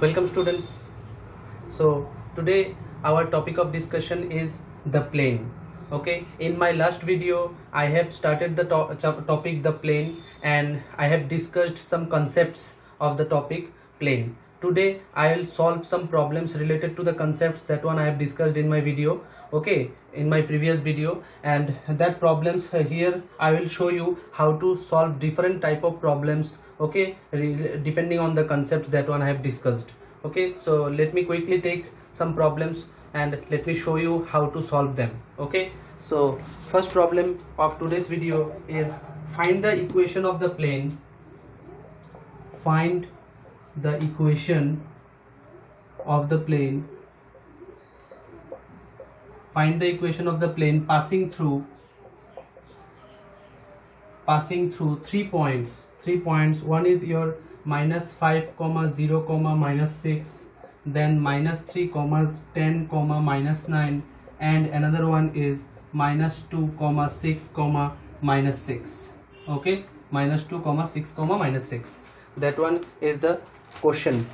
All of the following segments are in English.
Welcome students. So today our topic of discussion is the plane. Okay, in my last video I have started the topic the plane, and I have discussed some concepts of the topic plane. Today I will solve some problems related to the concepts that one I have discussed in my video, okay, in my previous video, and that problems here I will show you how to solve different type of problems, okay, depending on the concepts that one I have discussed. Okay, so let me quickly take some problems and let me show you how to solve them. Okay, so first problem of today's video is find the equation of the plane. Find the equation of the plane. Find the equation of the plane passing through 3 points. One is your -5, 0, -6, then -3, 10, -9, and another one is -2, 6, -6. Okay, -2, 6, -6. That one is the question.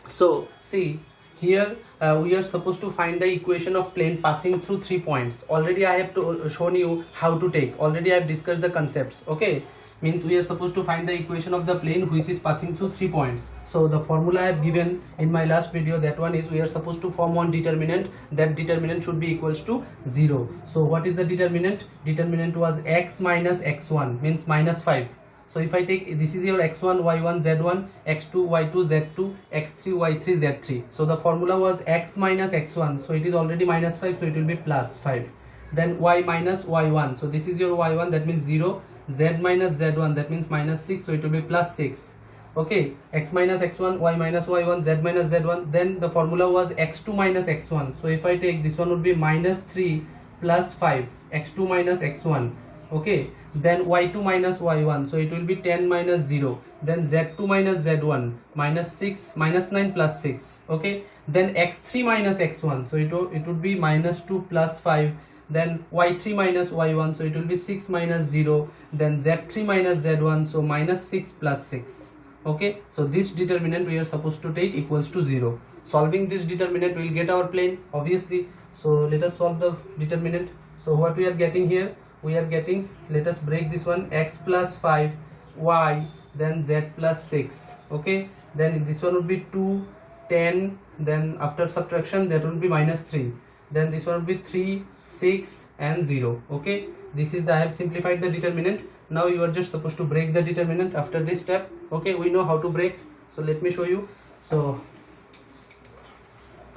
So see here we are supposed to find the equation of plane passing through 3 points. Already I have shown you how to take. Already I have discussed the concepts. Okay, means we are supposed to find the equation of the plane which is passing through 3 points. So the formula I have given in my last video, that one is we are supposed to form one determinant. That determinant should be equals to 0. So what is the determinant? Determinant was x minus x1, means -5. So if I take, this is your x1, y1, z1, x2, y2, z2, x3, y3, z3. So the formula was x minus x1. So it is already -5. So it will be +5. Then y minus y1. So this is your y1. That means 0. Z minus z1. That means -6. So it will be +6. Okay. X minus x1, y minus y1, z minus z1. Then the formula was x2 minus x1. So if I take this one would be -3 plus 5. x2 minus x1. Okay, then y2 minus y1, so it will be 10 minus 0, then z2 minus z1, -6, -9 plus 6. Okay, then x3 minus x1, so it would be -2 plus 5, then y3 minus y1, so it will be 6 minus 0, then z3 minus z1, so -6 plus 6. Okay, so this determinant we are supposed to take equals to 0. Solving this determinant we will get our plane, obviously. So let us solve the determinant. So what we are getting here, we are getting, let us break this one, x plus 5, y, then z plus 6. Okay, then this one would be 2, 10, then after subtraction that will be -3, then this one will be 3, 6 and 0. Okay, this is the, I have simplified the determinant. Now you are just supposed to break the determinant after this step. Okay, we know how to break, so let me show you. So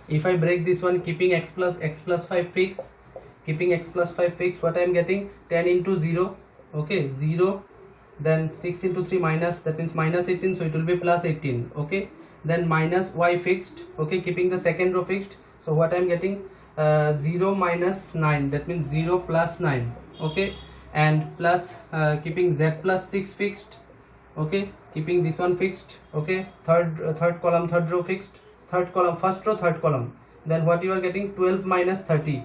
if I break this one, keeping x plus 5 fixed, keeping x plus 5 fixed, what I am getting, 10 into 0, okay, 0, then 6 into 3 minus, that means -18, so it will be +18. Okay, then minus y fixed, okay, keeping the second row fixed, so what I am getting, 0 minus 9, that means 0 plus 9. Okay, and plus keeping z plus 6 fixed, okay, keeping this one fixed. Okay, third column, third row fixed, third column, first row, third column, then what you are getting, 12 minus 30.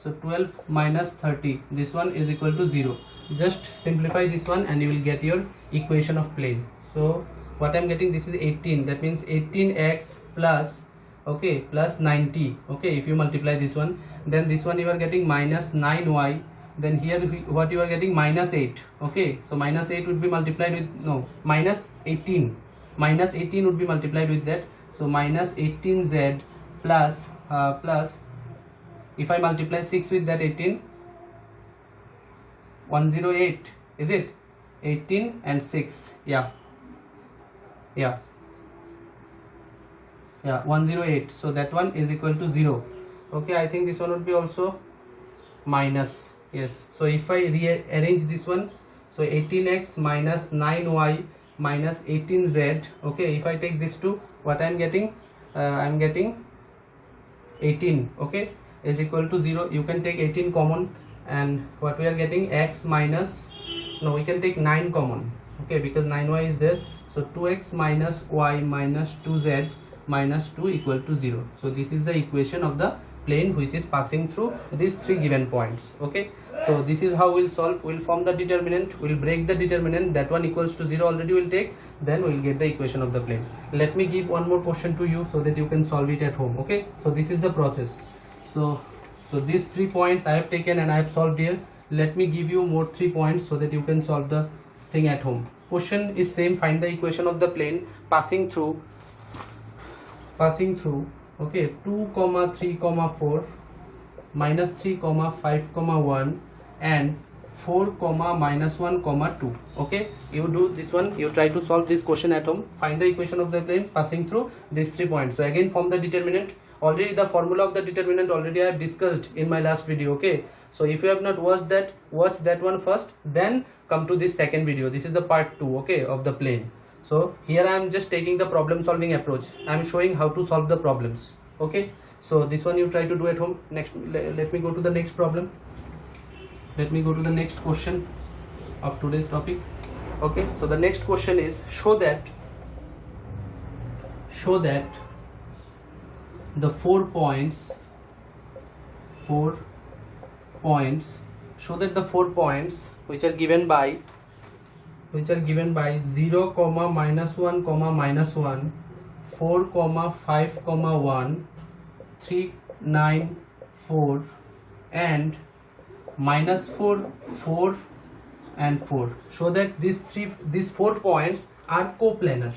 So 12 minus 30, this one is equal to 0. Just simplify this one and you will get your equation of plane. So what I am getting, this is 18, that means 18x plus, okay, plus 90. Okay, if you multiply this one, then this one you are getting -9y, then here what you are getting, -8. Okay, so -8 would be multiplied with, no, -18 would be multiplied with that. So -18z plus if I multiply 6 with that 18, 108, is it? 18 and 6, yeah, 108. So that one is equal to 0. Okay, I think this one would be also minus, yes. So if I rearrange this one, so 18x minus 9y minus 18z, okay, if I take this two, what I am getting, I am getting 18, okay, is equal to 0. You can take 18 common, and what we are getting, x minus, no, we can take 9 common, okay, because 9y is there. So 2x minus y minus 2z minus 2 equal to 0. So this is the equation of the plane which is passing through these three given points. Okay, so this is how we'll solve. We'll form the determinant, we'll break the determinant, that one equals to 0 already we'll take, then we'll get the equation of the plane. Let me give one more question to you so that you can solve it at home. Okay, so this is the process. So these 3 points I have taken and I have solved here. Let me give you more 3 points so that you can solve the thing at home. Question is same, find the equation of the plane passing through okay, 2 3 4 minus 3 5 1 and 4 minus 1 2. Okay, you do this one, you try to solve this question at home. Find the equation of the plane passing through these 3 points. So again, form the determinant. Already the formula of the determinant already I have discussed in my last video. Okay, so if you have not watched that, watch that one first, then come to this second video. This is the part 2, okay, of the plane. So here I am just taking the problem solving approach. I am showing how to solve the problems. Okay, so this one you try to do at home. Next, let me go to the next problem. Let me go to the next question of today's topic. Okay, so the next question is, show that the 4 points, show that the 4 points which are given by 0, minus 1, minus 1, 4, 5, 1, 3, 9, 4 and minus 4, 4 and 4. Show that these 4 points are coplanar.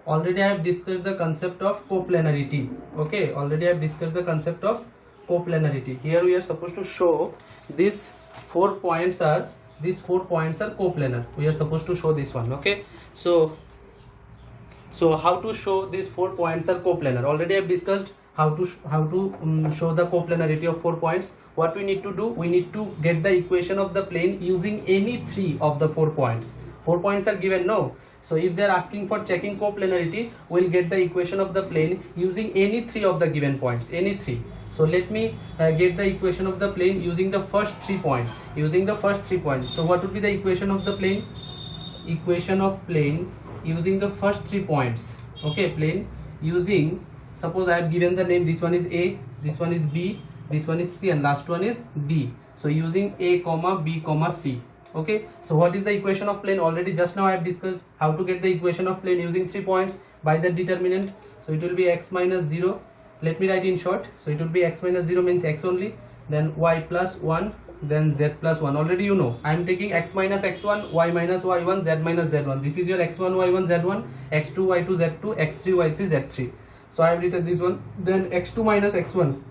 Already I have discussed the concept of coplanarity. Okay, already I have discussed the concept of coplanarity. Here we are supposed to show these 4 points are coplanar. We are supposed to show this one. Okay, so how to show these 4 points are coplanar? Already I have discussed how to show the coplanarity of 4 points. What we need to do, we need to get the equation of the plane using any 3 of the 4 points. 4 points are given, no? So if they are asking for checking coplanarity, we'll get the equation of the plane using any 3 of the given points, any 3. So let me get the equation of the plane using the first 3 points. So what would be the equation of the plane? Equation of plane using the first 3 points. Okay, plane using, suppose I have given the name, this one is A, this one is B, this one is C and last one is D. So using A, B, C. Okay, so what is the equation of plane? Already just now I have discussed how to get the equation of plane using 3 points by the determinant. So it will be x minus 0. Let me write in short. So it will be x minus 0 means x only, then y plus 1, then z plus 1. Already you know, I am taking x minus x1, y minus y1, z minus z1. This is your x1, y1, z1, x2, y2, z2, x3, y3, z3. So I have written this one. Then x2 minus x1,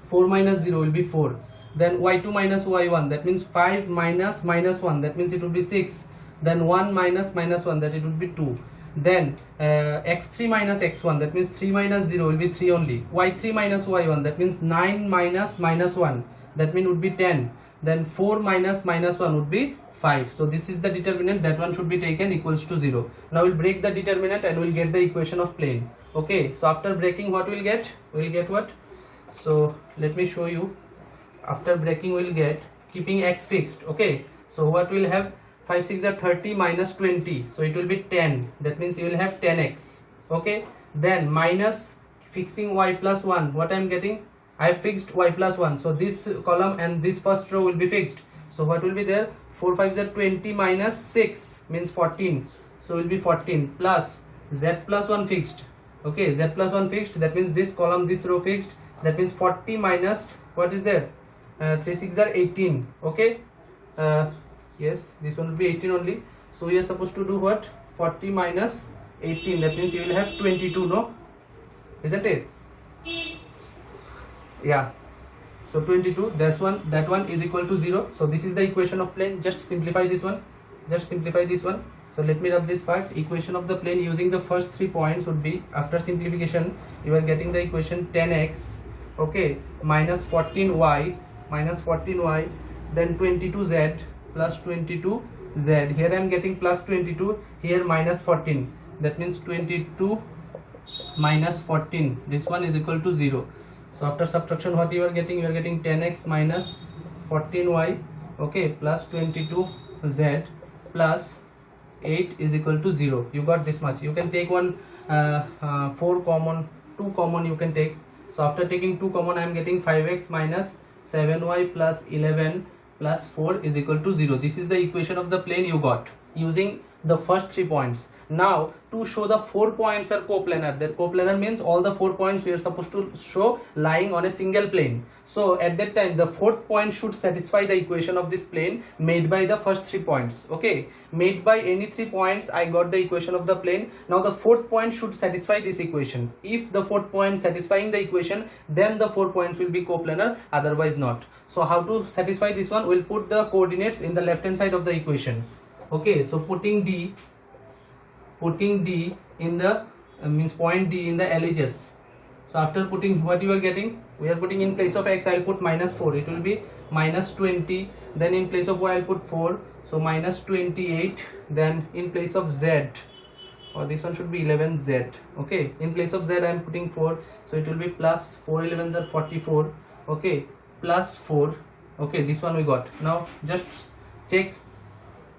4 minus 0 will be 4. Then y2 minus y1, that means 5 minus minus 1, that means it will be 6. Then 1 minus minus 1, that it will be 2. Then x3 minus x1, that means 3 minus 0 will be 3 only. Y3 minus y1, that means 9 minus minus 1, that means would be 10. Then 4 minus minus 1 would be 5. So this is the determinant, that one should be taken equals to 0. Now we'll break the determinant and we'll get the equation of plane. Okay, so after breaking, what we'll get? We'll get what? So let me show you. After breaking, we'll get, keeping x fixed. Okay, so what we'll have? 5 6 are 30 minus 20, so it will be 10. That means you will have 10x. Okay, then minus, fixing y plus 1. What I am getting? I have fixed y plus 1, so this column and this first row will be fixed. So what will be there? 4 5 are 20 minus 6 means 14, so will be 14 plus z plus 1 fixed. Okay, z plus 1 fixed, that means this column, this row fixed, that means 40 minus, what is there? 3 6 are 18. Okay, yes, this one will be 18 only. So we are supposed to do what? 40 minus 18, that means you will have 22, no? Isn't it? Yeah, so 22, that one is equal to 0. So this is the equation of plane. Just simplify this one, So let me rub this part. Equation of the plane using the first 3 points would be, after simplification, you are getting the equation 10x, okay, minus 14y, then 22z plus 22z. Here I am getting plus 22, here minus 14, that means 22 minus 14, this one is equal to 0. So after subtraction, what you are getting? You are getting 10x minus 14y, okay, plus 22z plus 8 is equal to 0. You got this much. You can take one 4 common, 2 common you can take. So So after taking 2 common, I am getting 5x minus 7y plus 11 plus 4 is equal to 0. This is the equation of the plane you got using the first 3 points. Now to show the 4 points are coplanar. That coplanar means all the 4 points we are supposed to show lying on a single plane. So at that time the 4th point should satisfy the equation of this plane made by the first 3 points. Okay, made by any 3 points I got the equation of the plane. Now the 4th point should satisfy this equation. If the 4th point satisfying the equation, then the 4 points will be coplanar, otherwise not. So how to satisfy this one? We'll put the coordinates in the left hand side of the equation. Okay, so putting D in the means point D in the LHS. So after putting, what you are getting, we are putting in place of x I will put minus 4, it will be minus 20. Then in place of y I will put 4, so minus 28. Then in place of z, or this one should be 11z. Okay, in place of z I am putting 4, so it will be plus 4 11s are 44. Okay, plus 4. Okay, this one we got. Now just check,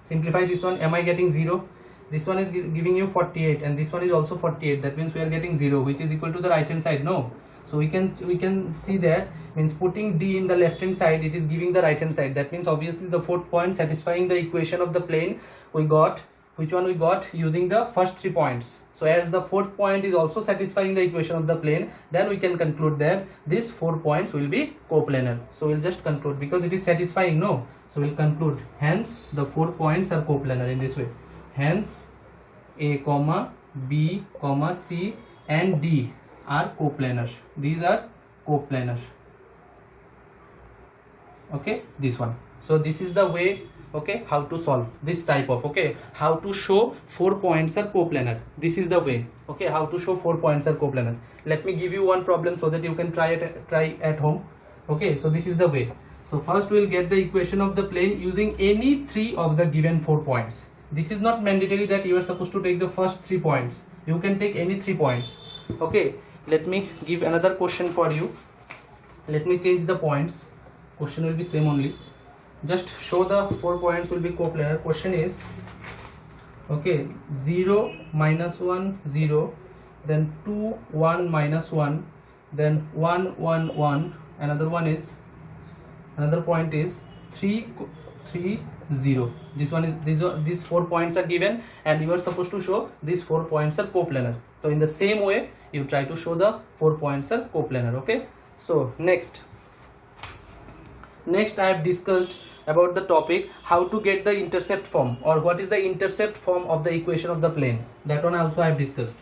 simplify this one. Am I getting 0? This one is giving you 48 and this one is also 48. That means we are getting 0, which is equal to the right hand side. No, so we can see that means putting D in the left hand side, it is giving the right hand side. That means obviously the 4th point satisfying the equation of the plane we got. Which one we got? Using the first 3 points. So as the 4th point is also satisfying the equation of the plane, then we can conclude that these 4 points will be coplanar. So we'll just conclude because it is satisfying. No, so we'll conclude hence the 4 points are coplanar in this way. Hence A comma B comma C and D are coplanar. These are coplanar. Okay, this one. So this is the way, okay, how to solve this type of, okay, how to show 4 points are coplanar. This is the way, okay, how to show 4 points are coplanar. Let me give you one problem so that you can try at home. Okay, so this is the way. So first we'll get the equation of the plane using any 3 of the given 4 points. This is not mandatory that you are supposed to take the first 3 points. You can take any 3 points. Okay, let me give another question for you. Let me change the points. Question will be same only. Just show the 4 points will be coplanar. Question is, okay, 0 minus 1 0, then 2 1 minus 1, then 1 1 1. Another point is 3 3 0. This one is these 4 points are given and you are supposed to show these 4 points are coplanar. So in the same way you try to show the 4 points are coplanar. Okay, so next I have discussed about the topic how to get the intercept form, or what is the intercept form of the equation of the plane. That one also I have discussed.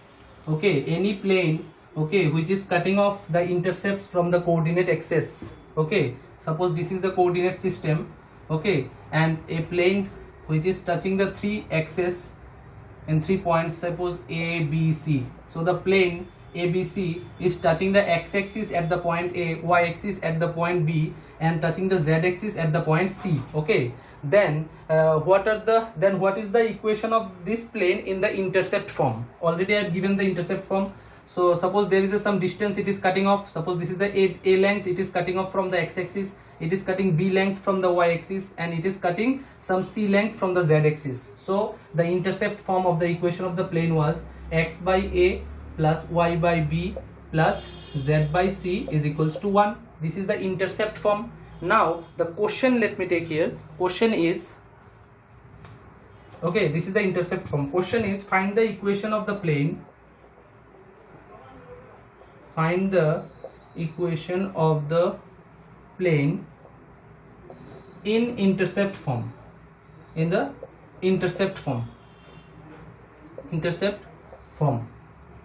Okay, any plane, okay, which is cutting off the intercepts from the coordinate axis. Okay, suppose this is the coordinate system. Okay, and a plane which is touching the 3 axes in 3 points, suppose A, B, C. So the plane ABC is touching the x-axis at the point A, y-axis at the point B, and touching the z-axis at the point C. Okay, then what is the equation of this plane in the intercept form? Already I have given the intercept form. So suppose there is some distance it is cutting off. Suppose this is the A length, it is cutting off from the x-axis, it is cutting B length from the y-axis, and it is cutting some C length from the z-axis. So the intercept form of the equation of the plane was x by A plus y by B plus z by C is equals to 1. This is the intercept form. Now the question, let me take here, question is, okay, this is the intercept form. Question is, find the equation of the plane, find the equation of the plane in intercept form, in the intercept form.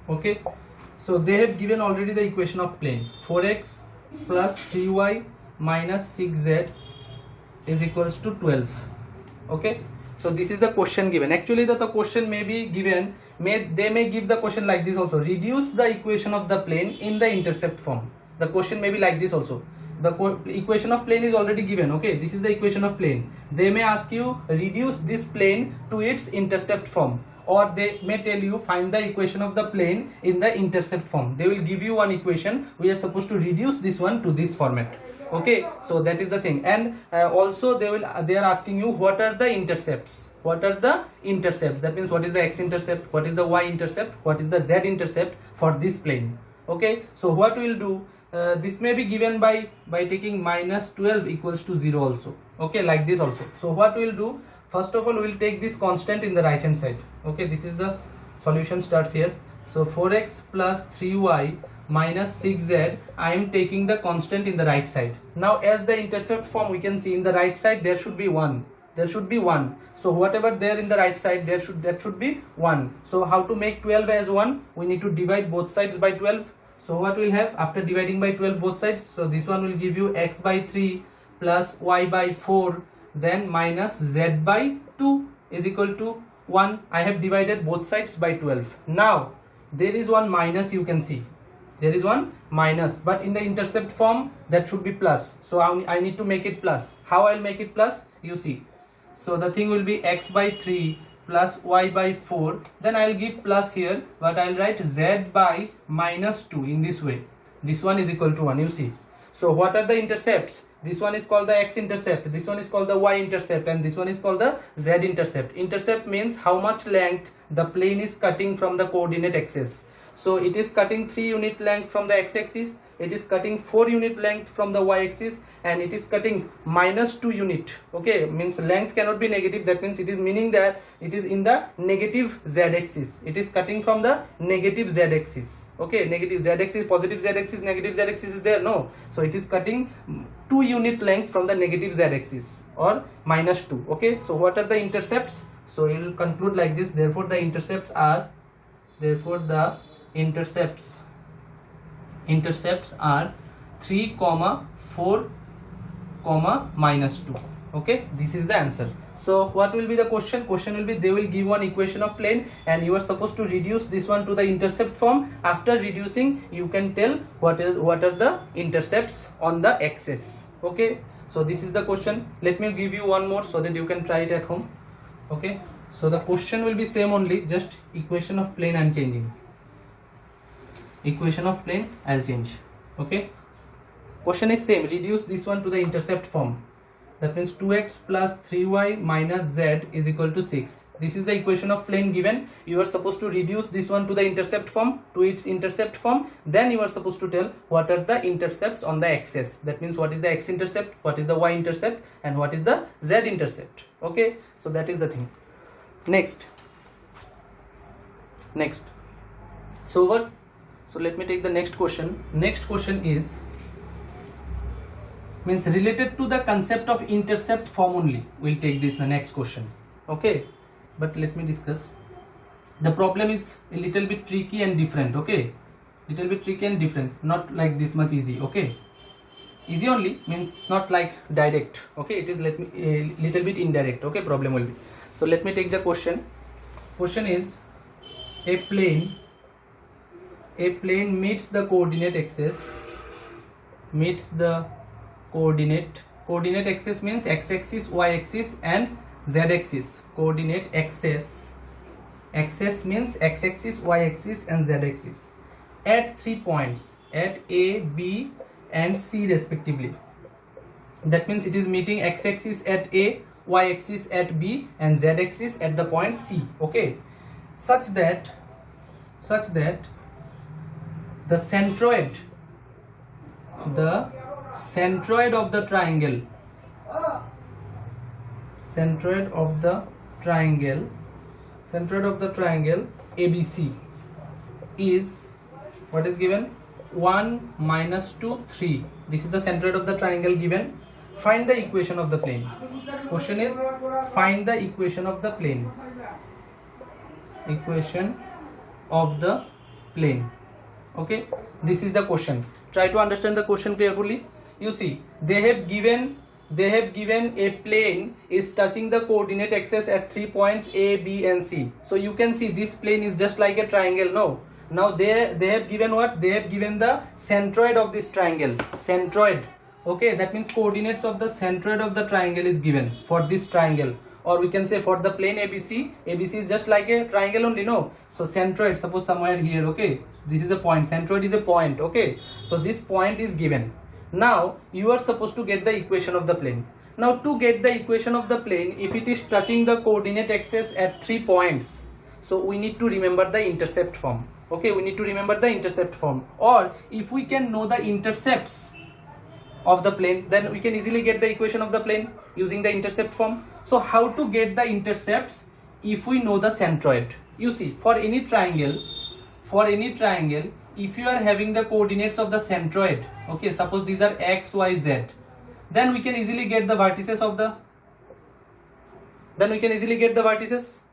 Okay, so they have given already the equation of plane. 4x plus 3y minus 6z is equals to 12. Okay, so this is the question given. Actually the question may be given, they may give the question like this also: reduce the equation of the plane in the intercept form. The question may be like this also. The equation of plane is already given. Okay, this is the equation of plane. They may ask you reduce this plane to its intercept form, or they may tell you find the equation of the plane in the intercept form. They will give you one equation. We are supposed to reduce this one to this format. Okay, so that is the thing. And also they are asking you what are the intercepts. That means what is the x-intercept, what is the y-intercept, what is the z-intercept for this plane. Okay, so what we'll do, this may be given by taking minus 12 equals to 0 also. Okay, like this also. So what we'll do, first of all we'll take this constant in the right hand side. Okay, this is the solution starts here. So 4x plus 3y minus 6z, I am taking the constant in the right side. Now as the intercept form, we can see in the right side there should be 1. There should be 1. So whatever there in the right side, that should be 1. So how to make 12 as 1? We need to divide both sides by 12. So what we'll have after dividing by 12 both sides? So this one will give you x by 3 plus y by 4, then minus z by 2 is equal to 1. I have divided both sides by 12. Now there is one minus, you can see. There is one minus, but in the intercept form that should be plus. So I need to make it plus. How I'll make it plus? You see. So the thing will be x by 3 plus y by 4, then I'll give plus here, but I'll write z by minus 2 in this way. This one is equal to 1, you see. So what are the intercepts? This one is called the x-intercept, this one is called the y-intercept, and this one is called the z-intercept. Intercept means how much length the plane is cutting from the coordinate axis. So it is cutting 3 unit length from the x-axis, it is cutting 4 unit length from the y-axis, and it is cutting minus 2 unit. Okay, means length cannot be negative, that means it is meaning that it is in the negative z-axis. It is cutting from the negative z-axis. Okay, negative z-axis, positive z-axis, negative z-axis is there, no. So it is cutting 2 unit length from the negative z-axis, or minus 2. Okay, so what are the intercepts? So we will conclude like this. Therefore the intercepts are, intercepts are 3, 4, minus 2. Okay, this is the answer. So what will be the question? Question will be, they will give one equation of plane and you are supposed to reduce this one to the intercept form. After reducing, you can tell what are the intercepts on the axis. Okay, so this is the question. Let me give you one more so that you can try it at home. Okay, so the question will be same only, just equation of plane I am changing. Equation of plane I'll change. Okay, question is same, reduce this one to the intercept form. That means 2x plus 3y minus z is equal to 6. This is the equation of plane given. You are supposed to reduce this one to the intercept form, to its intercept form. Then you are supposed to tell what are the intercepts on the axis. That means what is the x-intercept, what is the y-intercept, and what is the z-intercept. Okay, so that is the thing. Next. So what? So let me take the next question. Next question is, means related to the concept of intercept form only. We'll take this the next question. Okay, but let me discuss. The problem is a little bit tricky and different. Okay, little bit tricky and different, not like this much easy. Okay, easy only means not like direct. Okay, it is a little bit indirect. Okay, problem will be. So let me take the question. Question is, a plane meets the coordinate axis, coordinate axis means x-axis, y-axis and z-axis. Coordinate axis means x-axis, y-axis and z-axis at 3 points, at A, B and C respectively. That means it is meeting x-axis at A, y-axis at B and z-axis at the point C. Okay, such that the centroid of the triangle ABC is, what is given, 1, minus 2, 3. This is the centroid of the triangle given. Find the equation of the plane. Question is, find the equation of the plane. Equation of the plane. Okay, this is the question. Try to understand the question carefully. You see, they have given a plane is touching the coordinate axis at 3 points A, B and C. So you can see this plane is just like a triangle. No, now they have given what? They have given the centroid of this triangle. Centroid. Okay, that means coordinates of the centroid of the triangle is given for this triangle, or we can say for the plane ABC. ABC is just like a triangle only, no? So centroid, suppose somewhere here. Okay, so this is a point, centroid is a point. Okay, so this point is given. Now you are supposed to get the equation of the plane. Now to get the equation of the plane, if it is touching the coordinate axis at 3 points, So we need to remember the intercept form. Okay, we need to remember the intercept form. Or if we can know the intercepts of the plane, then we can easily get the equation of the plane using the intercept form. So how to get the intercepts if we know the centroid? You see, for any triangle, if you are having the coordinates of the centroid, okay, suppose these are x, y, z, then we can easily get the vertices of the,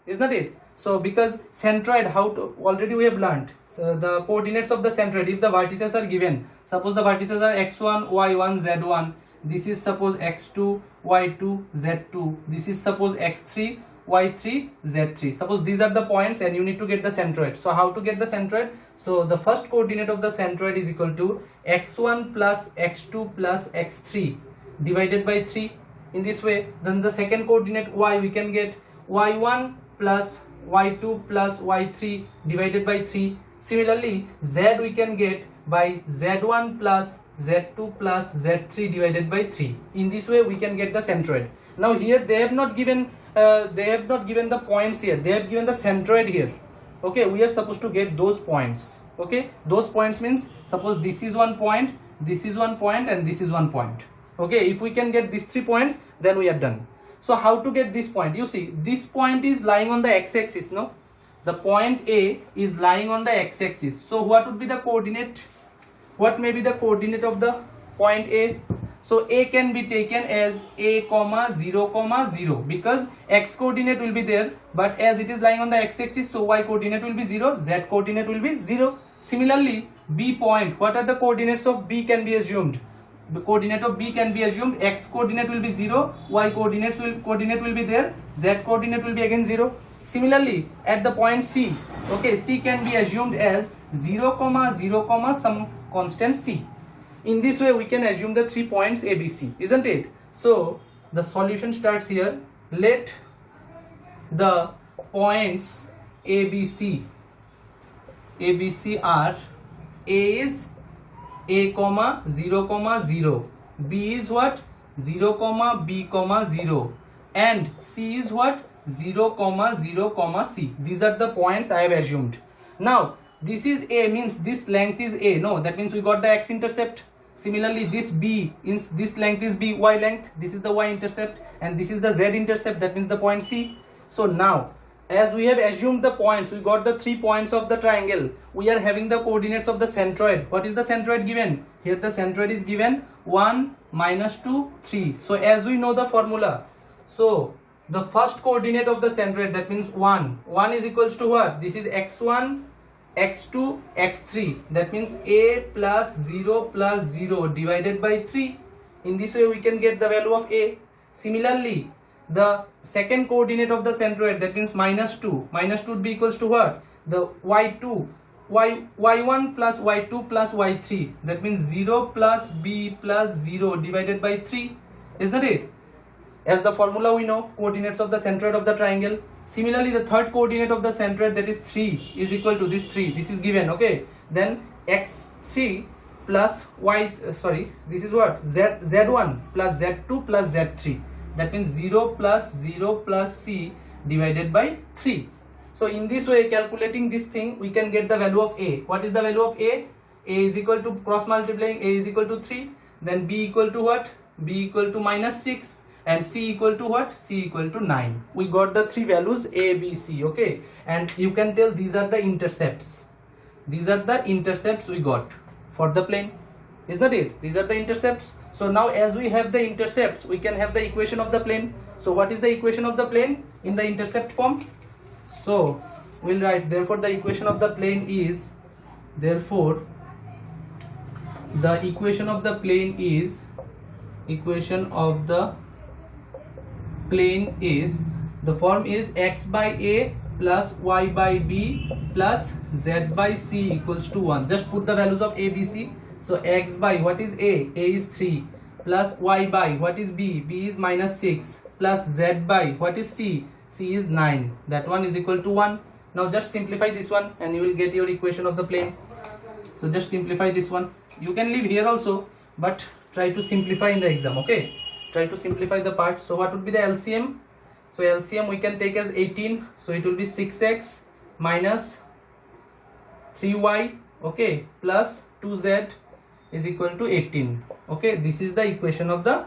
is not it? So because centroid, how to, already we have learned, so the coordinates of the centroid, if the vertices are given, suppose the vertices are x1, y1, z1, this is suppose x2, y2, z2, this is suppose x3, y3, z3. Suppose these are the points and you need to get the centroid. So how to get the centroid? So the first coordinate of the centroid is equal to x1 plus x2 plus x3 divided by 3. In this way, then the second coordinate y, we can get y1 plus y2 plus y3 divided by 3. Similarly, z we can get by z1 plus z2 plus z3 divided by 3. In this way we can get the centroid. Now here they have not given the points here, they have given the centroid here. Okay, we are supposed to get those points. Okay, those points means suppose this is one point, this is one point, and this is one point. Okay, if we can get these 3 points, then we are done. So how to get this point? You see, this point is lying on the x-axis, no? The point A is lying on the x-axis. So what would be the coordinate? What may be the coordinate of the point A? So A can be taken as A, 0, 0, because x coordinate will be there, but as it is lying on the x-axis, so y coordinate will be 0, z coordinate will be 0. Similarly, B point, what are the coordinates of B can be assumed? The coordinate of B can be assumed, x coordinate will be 0, y coordinate will be there, z coordinate will be again 0. Similarly, at the point C, okay, C can be assumed as 0, 0, some constant C. In this way, we can assume the 3 points A, B, C, isn't it? So the solution starts here. Let the points A, B, C are: A is A, 0, 0, B is what? 0, B, 0, and C is what? 0, 0, C. These are the points I have assumed. Now this is A, means this length is A. No, that means we got the x-intercept. Similarly, this B, this length is B, y length, this is the y-intercept, and this is the z-intercept, that means the point C. So now, as we have assumed the points, we got the 3 points of the triangle, we are having the coordinates of the centroid. What is the centroid given? Here the centroid is given 1, -2, 3. So as we know the formula, so the first coordinate of the centroid, that means 1 is equals to what? This is x1, x2, x3, that means A plus 0 divided by 3. In this way we can get the value of A. Similarly, the second coordinate of the centroid, that means -2 would be equals to what? The y1 plus y2 plus y3, that means 0 plus B plus 0 divided by 3, isn't it? As the formula we know, coordinates of the centroid of the triangle. Similarly, the third coordinate of the centroid, that is 3, is equal to this 3. This is given, okay? Then x3 plus this is what? z1 plus z2 plus z3. That means 0 plus C divided by 3. So in this way, calculating this thing, we can get the value of A. What is the value of A? A is equal to, cross multiplying, A is equal to 3. Then B equal to what? B equal to -6. And C equal to what? C equal to 9. We got the 3 values A, B, C, okay? And you can tell these are the intercepts. These are the intercepts we got for the plane. Is that it? These are the intercepts. So now as we have the intercepts, we can have the equation of the plane. So what is the equation of the plane in the intercept form? So we'll write, therefore the equation of the plane is, the equation of the plane is, the form is x by A plus y by B plus z by C equals to 1. Just put the values of A, B, C. So x by, what is A? A is 3, plus y by, what is B? B is -6, plus z by, what is C? C is 9. That one is equal to 1. Now just simplify this one and you will get your equation of the plane. So just simplify this one. You can leave here also, but try to simplify in the exam, okay? Try to simplify the part. So what would be the LCM? So LCM we can take as 18, so it will be 6x minus 3y, okay, plus 2z is equal to 18. Okay, this is the equation of the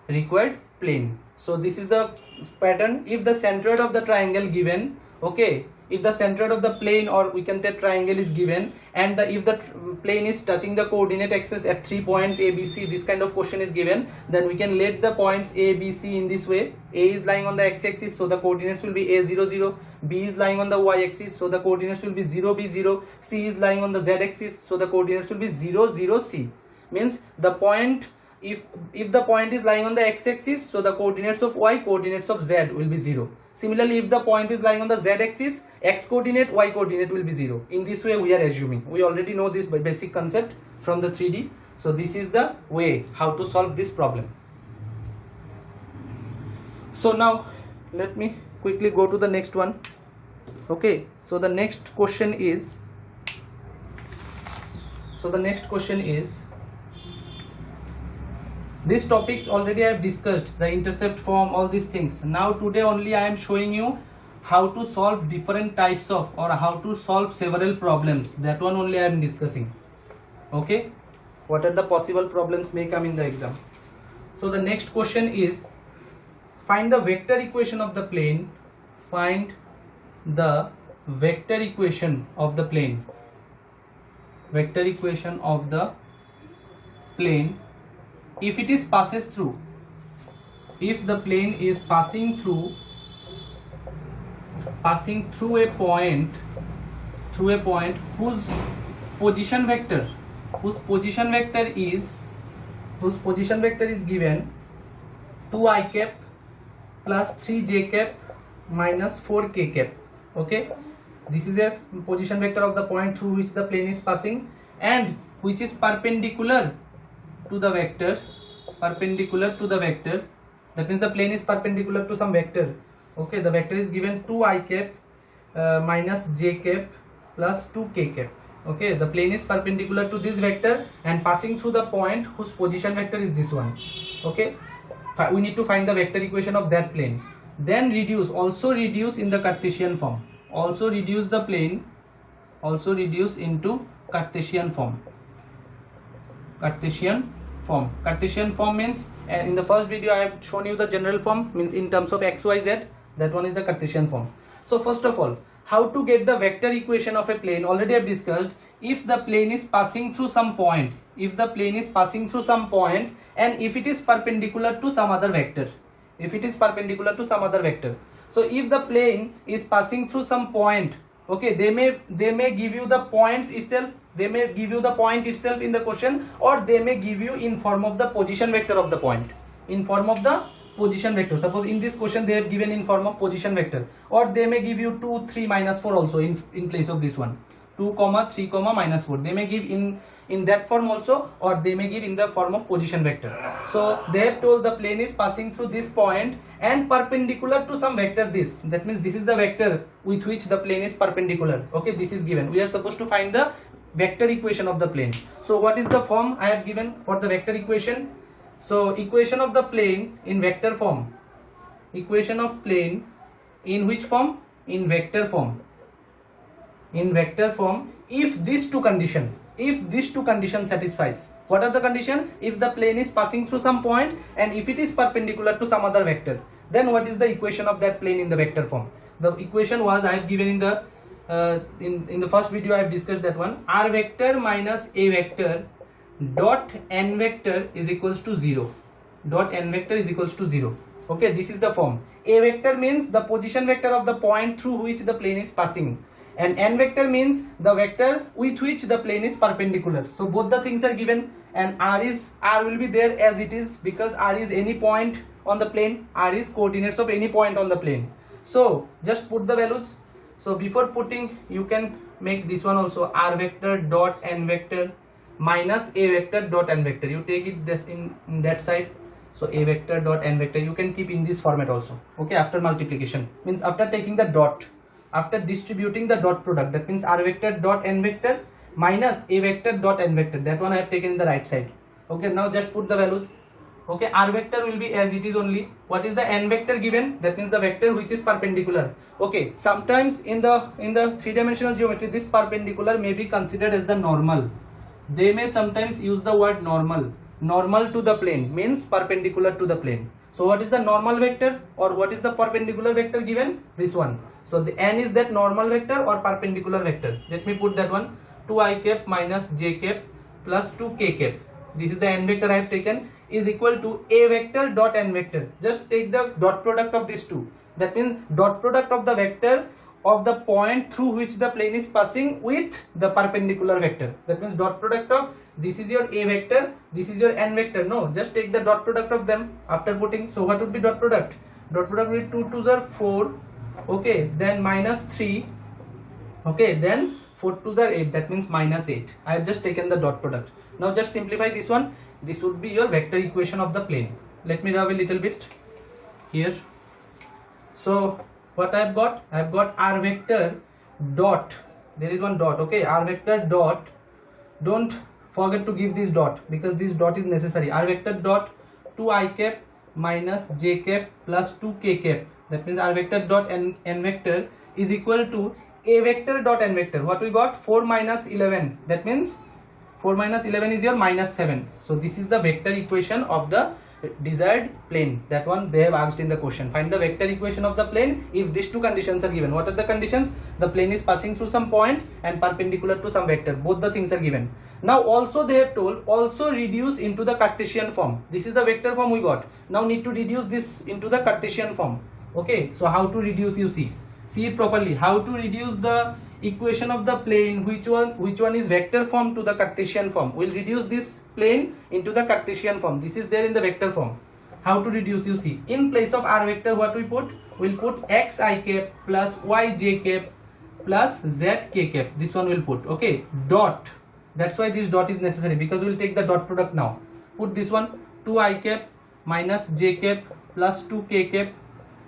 required plane. So this is the pattern. If the centroid of the triangle given, okay, if the centroid of the plane, or we can take triangle, is given, and if the plane is touching the coordinate axis at 3 points a, b, c, this kind of question is given, then we can let the points a, b, c in this way. A is lying on the x-axis, so the coordinates will be a, 0, 0. B is lying on the y-axis, so the coordinates will be 0, b, 0. C is lying on the z-axis, so the coordinates will be 0, 0, c. Means the point, if the point is lying on the x-axis, so the coordinates of y, coordinates of z will be 0. Similarly, if the point is lying on the z-axis, x coordinate, y coordinate will be 0. In this way we are assuming. We already know this basic concept from the 3D. So this is the way how to solve this problem. So now let me quickly go to the next one. Okay, so the next question is, these topics already I have discussed, the intercept form, all these things. Now today only I am showing you how to solve different types of, or how to solve several problems. That one only I am discussing. Okay, what are the possible problems may come in the exam. So the next question is, find the vector equation of the plane. Find the vector equation of the plane. Vector equation of the plane if it is passes through, if the plane is passing through a point whose position vector is given 2i cap plus 3j cap minus 4k cap. Okay, this is a position vector of the point through which the plane is passing, and which is perpendicular to the vector. That means the plane is perpendicular to some vector. Okay, the vector is given 2i cap minus j cap plus 2k cap. Okay, the plane is perpendicular to this vector and passing through the point whose position vector is this one. Okay, we need to find the vector equation of that plane. Then reduce in the Cartesian form. Also reduce the plane, into Cartesian form. Cartesian form means, in the first video I have shown you the general form, means in terms of x, y, z. That one is the Cartesian form. So first of all, how to get the vector equation of a plane? Already I have discussed. If the plane is passing through some point, and if it is perpendicular to some other vector, so if the plane is passing through some point, okay, they may give you the points itself, in the question, or they may give you in form of the position vector of the point, Suppose in this question they have given in form of position vector, or they may give you 2, 3, minus 4 also in place of this one, 2, 3, minus 4. They may give in that form also, or they may give in the form of position vector. So they have told the plane is passing through this point and perpendicular to some vector this. That means this is the vector with which the plane is perpendicular. Okay, this is given. We are supposed to find the vector equation of the plane. So what is the form I have given for the vector equation? So equation of the plane in vector form. Equation of plane in which form? In vector form. If these two conditions satisfies. What are the conditions? If the plane is passing through some point and if it is perpendicular to some other vector, then what is the equation of that plane in the vector form? The equation was I have given in the in the first video I have discussed that one. R vector minus a vector dot n vector is equals to 0. Okay, this is the form. A vector means the position vector of the point through which the plane is passing, and n vector means the vector with which the plane is perpendicular. So both the things are given, and r will be there as it is, because r is any point on the plane. R is coordinates of any point on the plane. So just put the values. So before putting, you can make this one also, r vector dot n vector minus a vector dot n vector. You take it this in that side. So a vector dot n vector you can keep in this format also. Okay, after multiplication means after taking the dot, after distributing the dot product, that means r vector dot n vector minus a vector dot n vector. That one I have taken in the right side. Okay, now just put the values. Okay, r vector will be as it is only. What is the n vector given? That means the vector which is perpendicular. Okay, sometimes in the three-dimensional geometry, this perpendicular may be considered as the normal. They may sometimes use the word normal. Normal to the plane means perpendicular to the plane. So what is the normal vector or what is the perpendicular vector given? This one. So the n is that normal vector or perpendicular vector. Let me put that one. 2i cap minus j cap plus 2k cap. This is the n vector I have taken, is equal to a vector dot n vector. Just take the dot product of these two. That means dot product of the vector of the point through which the plane is passing with the perpendicular vector. That means dot product of this is your a vector, this is your n vector. No, just take the dot product of them after putting. So what would be dot product? Dot product will be 2 2s are 4. Okay, then minus 3. Okay, then 4 2s are 8. That means minus 8. I have just taken the dot product. Now just simplify this one. This would be your vector equation of the plane. Let me rub a little bit here. So what I have got? I have got r vector dot. There is one dot. Okay, r vector dot. Don't forget to give this dot because this dot is necessary. R vector dot 2i cap minus j cap plus 2k cap. That means r vector dot n vector is equal to a vector dot n vector. What we got? 4 minus 11. That means 4 minus 11 is your minus 7. So this is the vector equation of the desired plane. That one they have asked in the question. Find the vector equation of the plane if these two conditions are given. What are the conditions? The plane is passing through some point and perpendicular to some vector. Both the things are given. Now also they have told also reduce into the Cartesian form. This is the vector form we got. Now need to reduce this into the Cartesian form. Okay, so how to reduce? You see it properly. How to reduce the equation of the plane, which one is vector form to the Cartesian form. We'll reduce this plane into the Cartesian form. This is there in the vector form. How to reduce? You see, in place of r vector what we put? We'll put x I cap plus y j cap plus z k cap. This one will put. Okay, dot. That's why this dot is necessary because we'll take the dot product now. Put this one 2i cap minus j cap plus 2k cap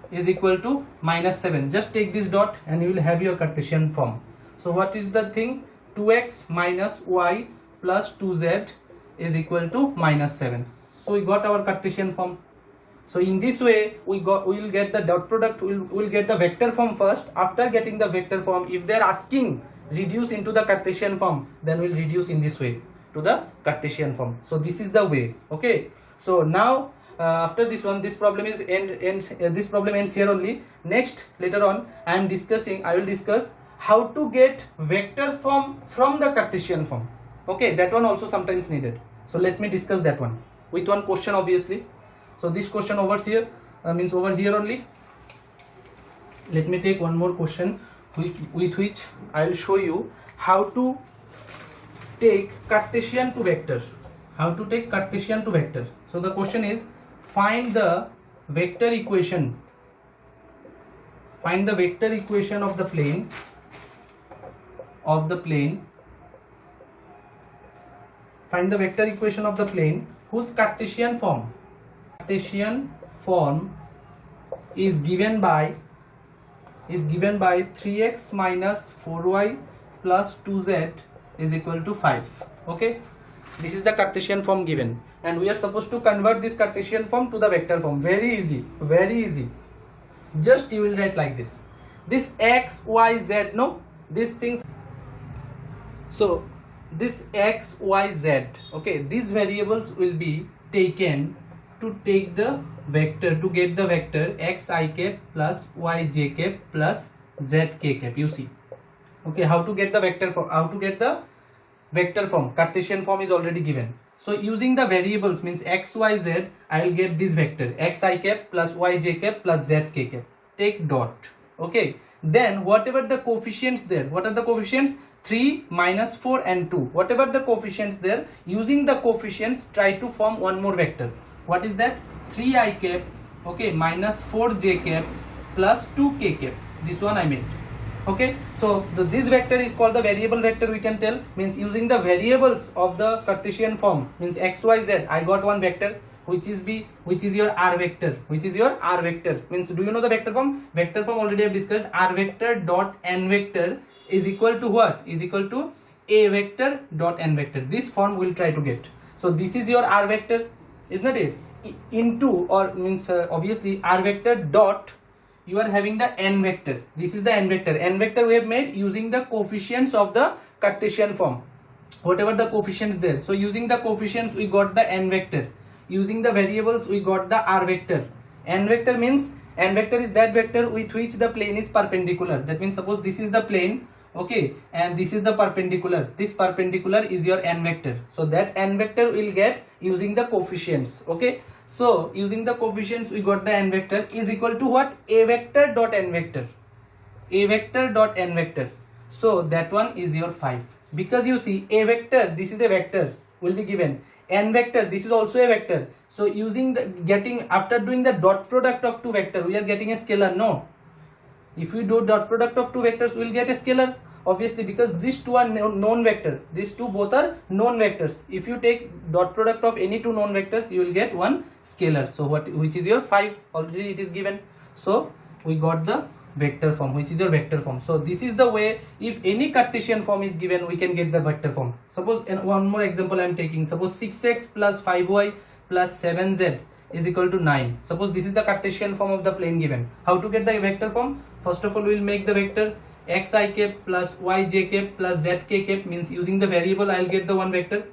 is equal to minus 7. Just take this dot and you will have your Cartesian form. So what is the thing? 2x minus y plus 2z is equal to minus 7. So we got our Cartesian form. So in this way we will get the dot product. We'll get the vector form first. After getting the vector form, if they are asking reduce into the Cartesian form, then we'll reduce in this way to the Cartesian form. So this is the way. Okay, so now after this one, this problem ends here only. Next, later on I will discuss how to get vector form from the Cartesian form. Okay, that one also sometimes needed. So let me discuss that one with one question obviously. So this question over here means over here only. Let me take one more question with which I will show you how to take Cartesian to vector. How to take Cartesian to vector. So the question is, find the vector equation. Find the vector equation of the plane. Find the vector equation of the plane whose Cartesian form is given by 3x minus 4y plus 2z is equal to 5. Okay, this is the Cartesian form given, and we are supposed to convert this Cartesian form to the vector form. Very easy, very easy. Just you will write like this. This x, y, z, no, these things. So this x, y, z, okay, these variables will be taken to take the vector, to get the vector x I cap plus y j cap plus z k cap. You see, okay, how to get the vector form? How to get the vector form? Cartesian form is already given. So using the variables means x, y, z, I will get this vector x I cap plus y j cap plus z k cap. Take dot. Okay. Then whatever the coefficients there, what are the coefficients? 3, minus 4 and 2. Whatever the coefficients there, using the coefficients try to form one more vector. What is that? 3i cap, okay, minus 4j cap plus 2k cap. This one I made. Okay, so this vector is called the variable vector. We can tell means using the variables of the Cartesian form means x, y, z. I got one vector which is your r vector. Which is your r vector means, do you know the vector form? Vector form already I have discussed. R vector dot n vector is equal to what? Is equal to a vector dot n vector. This form we'll try to get. So this is your r vector, isn't it? into, or means obviously r vector dot, you are having the n vector. This is the n vector. N vector we have made using the coefficients of the Cartesian form, whatever the coefficients there. So using the coefficients we got the n vector, using the variables we got the r vector. N vector means, n vector is that vector with which the plane is perpendicular. That means suppose this is the plane, okay, and this is the perpendicular. This perpendicular is your n vector. So that n vector will get using the coefficients, okay. So using the coefficients we got the n vector is equal to what? A vector dot n vector. A vector dot n vector. So that one is your 5. Because you see a vector, this is a vector, will be given. N vector, this is also a vector. So using the getting, after doing the dot product of two vectors, we are getting a scalar. No. If we do dot product of two vectors, we will get a scalar. Obviously, because these two are known vector. These two both are known vectors. If you take dot product of any two known vectors, you will get one scalar. So which is your 5? Already it is given. So we got the vector form, which is your vector form. So this is the way, if any Cartesian form is given, we can get the vector form. Suppose, and one more example I am taking. Suppose 6x plus 5y plus 7z is equal to 9. Suppose this is the Cartesian form of the plane given. How to get the vector form? First of all, we will make the vector xi cap plus yj cap plus zk cap, means using the variable I will get the one vector,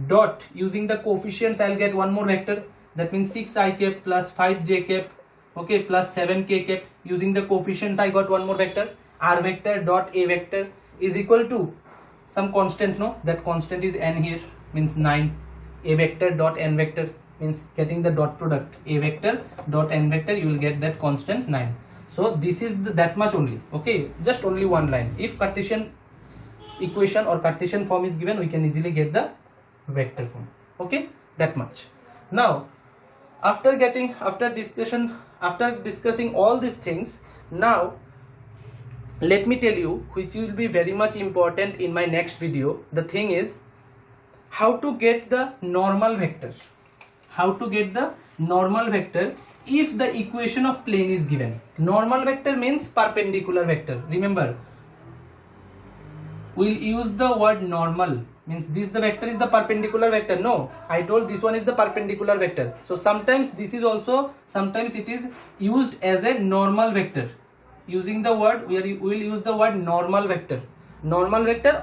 dot using the coefficients I will get one more vector. That means 6i cap plus 5j cap, okay, plus 7k cap. Using the coefficients I got one more vector, r vector dot a vector is equal to some constant. No, that constant is n here, means 9. A vector dot n vector means getting the dot product, a vector dot n vector, you will get that constant 9. So this is that much only, okay, just only one line. If Cartesian equation or Cartesian form is given, we can easily get the vector form, okay, that much. Now after discussing all these things, now let me tell you, which will be very much important in my next video. The thing is how to get the normal vector. How to get the normal vector if the equation of plane is given. Normal vector means perpendicular vector. Remember, we'll use the word normal, means this the vector is the perpendicular vector. No, I told this one is the perpendicular vector. So sometimes this is also, sometimes it is used as a normal vector. Using the word, we will use the word normal vector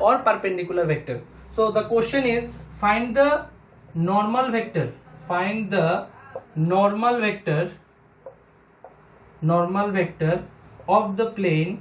or perpendicular vector. So the question is, find the normal vector. Find the normal vector of the plane,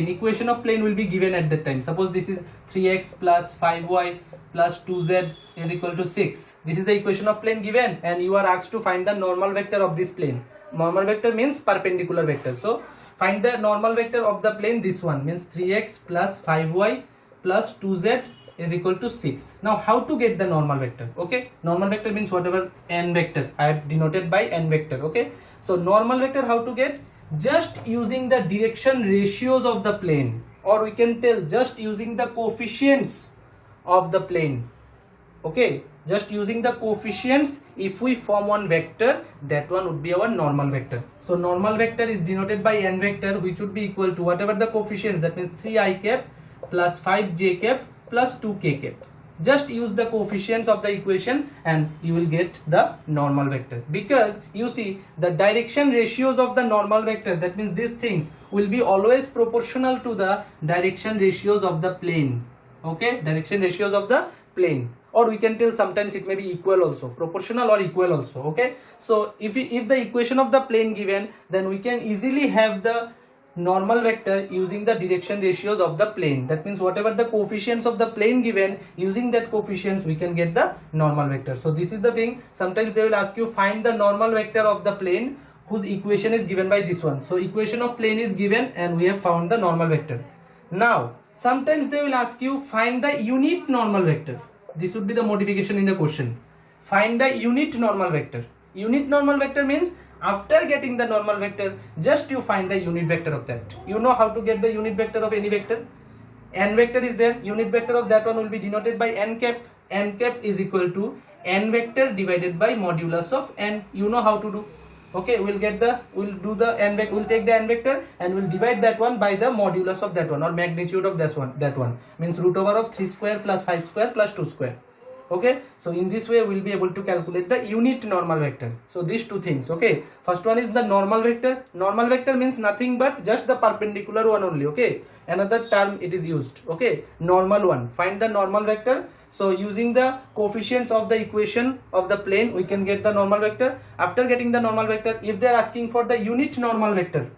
equation of plane will be given at that time. Suppose this is 3x plus 5y plus 2z is equal to 6. This is the equation of plane given, and you are asked to find the normal vector of this plane. Normal vector means perpendicular vector. So find the normal vector of the plane. This one means 3x plus 5y plus 2z is equal to 6. Now how to get the normal vector? Okay, normal vector means whatever n vector I have denoted by n vector. Okay, so normal vector how to get? Just using the direction ratios of the plane, or we can tell just using the coefficients of the plane. Okay, just using the coefficients, if we form one vector, that one would be our normal vector. So normal vector is denoted by n vector, which would be equal to whatever the coefficients, that means 3i cap plus 5j cap plus 2k cap. Just use the coefficients of the equation and you will get the normal vector. Because you see the direction ratios of the normal vector, that means these things will be always proportional to the direction ratios of the plane. Okay, direction ratios of the plane, or we can tell sometimes it may be equal also, proportional or equal also. Okay, so if the equation of the plane given, then we can easily have the normal vector using the direction ratios of the plane. That means whatever the coefficients of the plane given, using that coefficients we can get the normal vector. So this is the thing. Sometimes they will ask you find the normal vector of the plane whose equation is given by this one. So equation of plane is given and we have found the normal vector. Now sometimes they will ask you find the unit normal vector. This would be the modification in the question. Find the unit normal vector. Unit normal vector means after getting the normal vector, just you find the unit vector of that. You know how to get the unit vector of any vector. N vector is there. Unit vector of that one will be denoted by n cap. N cap is equal to n vector divided by modulus of n. You know how to do. Okay, we'll take the n vector and we'll divide that one by the modulus of that one, or magnitude of that one. Means root over of 3 square plus 5 square plus 2 square. Okay, so in this way we'll be able to calculate the unit normal vector. So these two things. Okay, first one is the normal vector. Normal vector means nothing but just the perpendicular one only. Okay, another term it is used. Okay, normal one, find the normal vector. So using the coefficients of the equation of the plane we can get the normal vector. After getting the normal vector, if they are asking for the unit normal vector,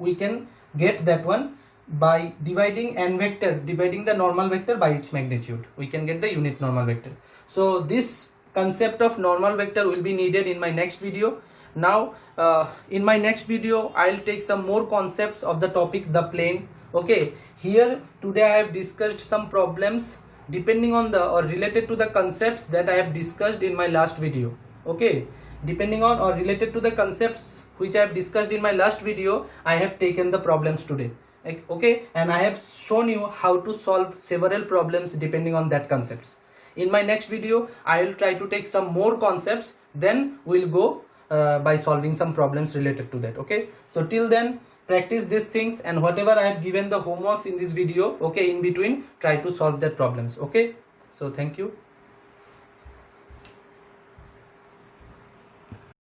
we can get that one by dividing the normal vector by its magnitude. We can get the unit normal vector. So this concept of normal vector will be needed in my next video. Now in my next video I'll take some more concepts of the topic the plane. Okay, here today I have discussed some problems depending on the or related to the concepts that I have discussed in my last video. Okay, depending on or related to the concepts which I have discussed in my last video, I have taken the problems today. Okay, and I have shown you how to solve several problems depending on that concepts. In my next video I will try to take some more concepts, then we'll go by solving some problems related to that. Okay, so till then practice these things, and whatever I have given the homeworks in this video, okay, in between try to solve that problems. Okay, so thank you.